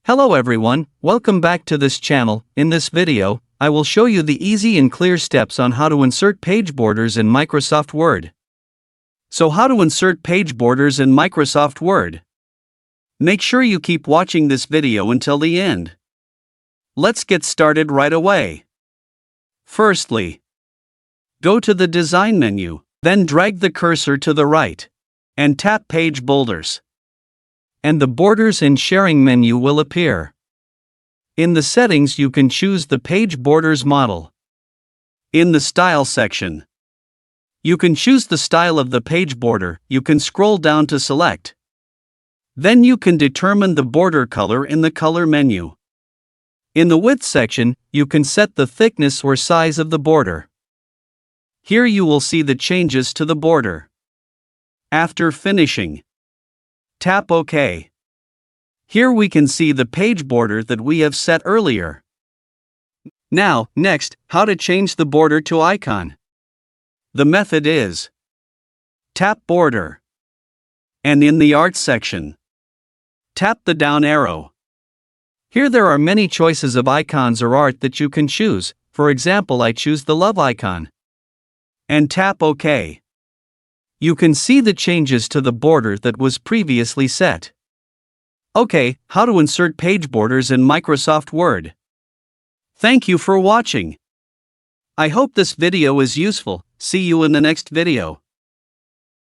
Hello everyone, welcome back to this channel. In this video, I will show you the easy and clear steps on how to insert page borders in Microsoft Word. So how to insert page borders in Microsoft Word? Make sure you keep watching this video until the end. Let's get started right away. Firstly, go to the Design menu, then drag the cursor to the right, and tap Page Borders. And the Borders and Sharing menu will appear. In the settings you can choose the Page Borders model. In the Style section, you can choose the style of the page border. You can scroll down to select. Then you can determine the border color in the Color menu. In the Width section, you can set the thickness or size of the border. Here you will see the changes to the border. After finishing, tap OK. Here we can see the page border that we have set earlier. Now, next, how to change the border to icon. The method is tap Border. And in the Art section, tap the down arrow. Here there are many choices of icons or art that you can choose. For example, I choose the love icon. And tap OK. You can see the changes to the border that was previously set. Okay, how to insert page borders in Microsoft Word. Thank you for watching. I hope this video is useful. See you in the next video.